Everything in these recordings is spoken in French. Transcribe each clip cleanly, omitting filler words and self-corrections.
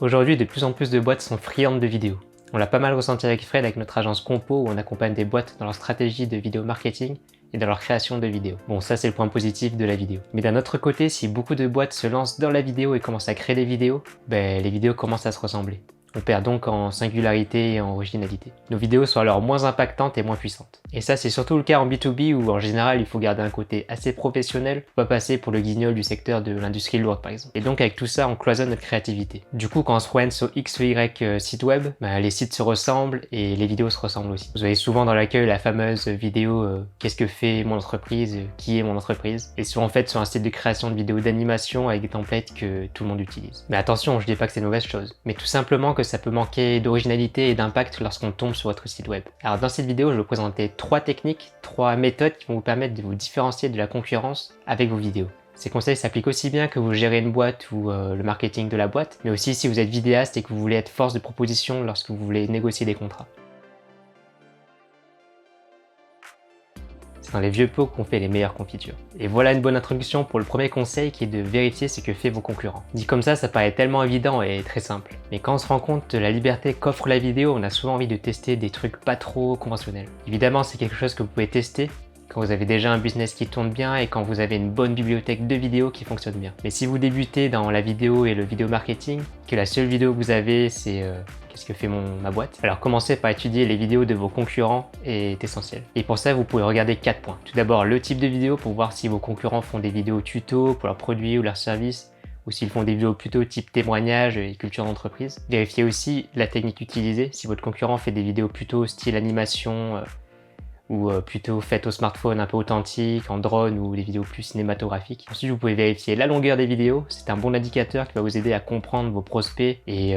Aujourd'hui, de plus en plus de boîtes sont friandes de vidéos. On l'a pas mal ressenti avec Fred, avec notre agence Compo, où on accompagne des boîtes dans leur stratégie de vidéo marketing et dans leur création de vidéos. Bon, ça c'est le point positif de la vidéo. Mais d'un autre côté, si beaucoup de boîtes se lancent dans la vidéo et commencent à créer des vidéos, les vidéos commencent à se ressembler. On perd donc en singularité et en originalité. Nos vidéos sont alors moins impactantes et moins puissantes. Et ça, c'est surtout le cas en B2B où en général, il faut garder un côté assez professionnel pour pas passer pour le guignol du secteur de l'industrie lourde par exemple. Et donc avec tout ça, on cloisonne notre créativité. Du coup, quand on se promène sur X ou Y site web, les sites se ressemblent et les vidéos se ressemblent aussi. Vous avez souvent dans l'accueil la fameuse vidéo qu'est-ce que fait mon entreprise, qui est mon entreprise. Et souvent en fait sur un site de création de vidéos d'animation avec des templates que tout le monde utilise. Mais attention, je dis pas que c'est une mauvaise chose, mais tout simplement que ça peut manquer d'originalité et d'impact lorsqu'on tombe sur votre site web. Alors dans cette vidéo, je vais vous présenter 3 techniques, 3 méthodes qui vont vous permettre de vous différencier de la concurrence avec vos vidéos. Ces conseils s'appliquent aussi bien que vous gérez une boîte ou le marketing de la boîte, mais aussi si vous êtes vidéaste et que vous voulez être force de proposition lorsque vous voulez négocier des contrats. C'est dans les vieux pots qu'on fait les meilleures confitures. Et voilà une bonne introduction pour le premier conseil qui est de vérifier ce que fait vos concurrents. Dit comme ça paraît tellement évident et très simple. Mais quand on se rend compte de la liberté qu'offre la vidéo, on a souvent envie de tester des trucs pas trop conventionnels. Évidemment, c'est quelque chose que vous pouvez tester quand vous avez déjà un business qui tourne bien et quand vous avez une bonne bibliothèque de vidéos qui fonctionne bien. Mais si vous débutez dans la vidéo et le vidéo marketing, que la seule vidéo que vous avez c'est qu'est-ce que fait ma boîte, alors commencez par étudier les vidéos de vos concurrents est essentiel. Et pour ça, vous pouvez regarder 4 points. Tout d'abord, le type de vidéo pour voir si vos concurrents font des vidéos tuto pour leurs produits ou leurs services, ou s'ils font des vidéos plutôt type témoignage et culture d'entreprise. Vérifiez aussi la technique utilisée, si votre concurrent fait des vidéos plutôt style animation, ou plutôt faites au smartphone un peu authentique, en drone ou des vidéos plus cinématographiques. Ensuite, vous pouvez vérifier la longueur des vidéos, c'est un bon indicateur qui va vous aider à comprendre vos prospects et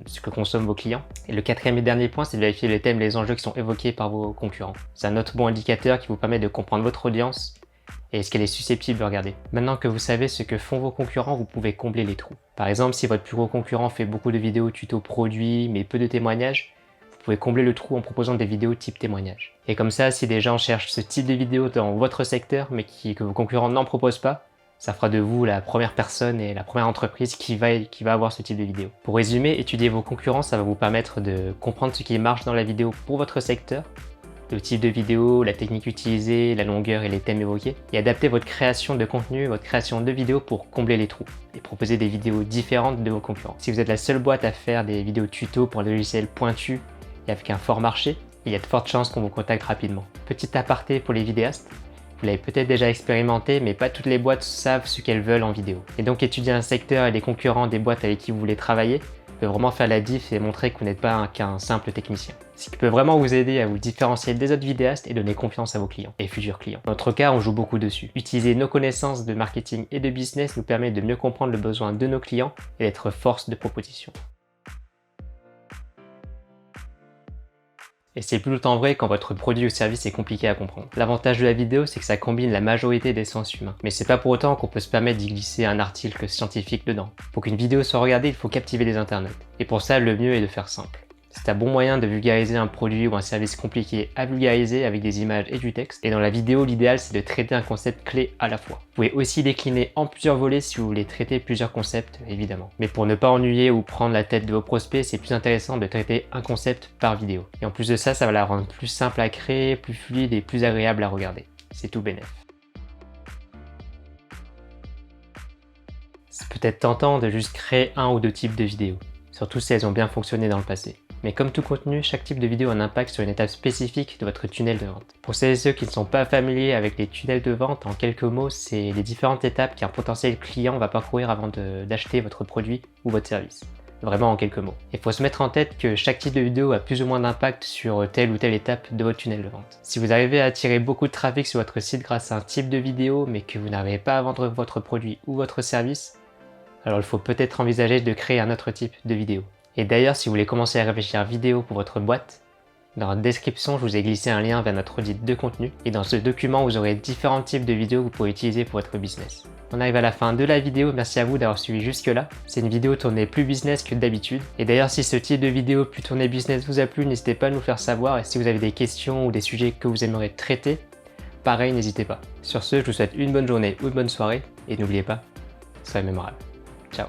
ce que consomment vos clients. Et le 4e et dernier point, c'est de vérifier les thèmes et les enjeux qui sont évoqués par vos concurrents. C'est un autre bon indicateur qui vous permet de comprendre votre audience et ce qu'elle est susceptible de regarder. Maintenant que vous savez ce que font vos concurrents, vous pouvez combler les trous. Par exemple, si votre plus gros concurrent fait beaucoup de vidéos tuto produits mais peu de témoignages, vous pouvez combler le trou en proposant des vidéos type témoignage. Et comme ça, si des gens cherchent ce type de vidéo dans votre secteur, mais que vos concurrents n'en proposent pas, ça fera de vous la première personne et la première entreprise qui va avoir ce type de vidéo. Pour résumer, étudier vos concurrents, ça va vous permettre de comprendre ce qui marche dans la vidéo pour votre secteur, le type de vidéo, la technique utilisée, la longueur et les thèmes évoqués, et adapter votre création de contenu, votre création de vidéos pour combler les trous et proposer des vidéos différentes de vos concurrents. Si vous êtes la seule boîte à faire des vidéos tuto pour un logiciel pointu et avec un fort marché, il y a de fortes chances qu'on vous contacte rapidement. Petit aparté pour les vidéastes, vous l'avez peut-être déjà expérimenté, mais pas toutes les boîtes savent ce qu'elles veulent en vidéo. Et donc étudier un secteur et les concurrents des boîtes avec qui vous voulez travailler peut vraiment faire la diff et montrer que vous n'êtes pas qu'un simple technicien. Ce qui peut vraiment vous aider à vous différencier des autres vidéastes et donner confiance à vos clients et futurs clients. Dans notre cas, on joue beaucoup dessus. Utiliser nos connaissances de marketing et de business nous permet de mieux comprendre le besoin de nos clients et d'être force de proposition. Et c'est plus autant vrai quand votre produit ou service est compliqué à comprendre. L'avantage de la vidéo, c'est que ça combine la majorité des sens humains. Mais c'est pas pour autant qu'on peut se permettre d'y glisser un article scientifique dedans. Pour qu'une vidéo soit regardée, il faut captiver les internautes. Et pour ça, le mieux est de faire simple. C'est un bon moyen de vulgariser un produit ou un service compliqué à vulgariser avec des images et du texte. Et dans la vidéo, l'idéal c'est de traiter un concept clé à la fois. Vous pouvez aussi décliner en plusieurs volets si vous voulez traiter plusieurs concepts, évidemment. Mais pour ne pas ennuyer ou prendre la tête de vos prospects, c'est plus intéressant de traiter un concept par vidéo. Et en plus de ça, ça va la rendre plus simple à créer, plus fluide et plus agréable à regarder. C'est tout bénef. C'est peut-être tentant de juste créer un ou deux types de vidéos, surtout si elles ont bien fonctionné dans le passé. Mais comme tout contenu, chaque type de vidéo a un impact sur une étape spécifique de votre tunnel de vente. Pour celles et ceux qui ne sont pas familiers avec les tunnels de vente, en quelques mots, c'est les différentes étapes qu'un potentiel client va parcourir avant d'acheter votre produit ou votre service. Vraiment en quelques mots. Il faut se mettre en tête que chaque type de vidéo a plus ou moins d'impact sur telle ou telle étape de votre tunnel de vente. Si vous arrivez à attirer beaucoup de trafic sur votre site grâce à un type de vidéo, mais que vous n'arrivez pas à vendre votre produit ou votre service, alors il faut peut-être envisager de créer un autre type de vidéo. Et d'ailleurs, si vous voulez commencer à réfléchir vidéo pour votre boîte, dans la description, je vous ai glissé un lien vers notre audit de contenu. Et dans ce document, vous aurez différents types de vidéos que vous pourrez utiliser pour votre business. On arrive à la fin de la vidéo, merci à vous d'avoir suivi jusque-là. C'est une vidéo tournée plus business que d'habitude. Et d'ailleurs, si ce type de vidéo plus tournée business vous a plu, n'hésitez pas à nous faire savoir. Et si vous avez des questions ou des sujets que vous aimeriez traiter, pareil, n'hésitez pas. Sur ce, je vous souhaite une bonne journée ou une bonne soirée. Et n'oubliez pas, soyez mémorable. Ciao.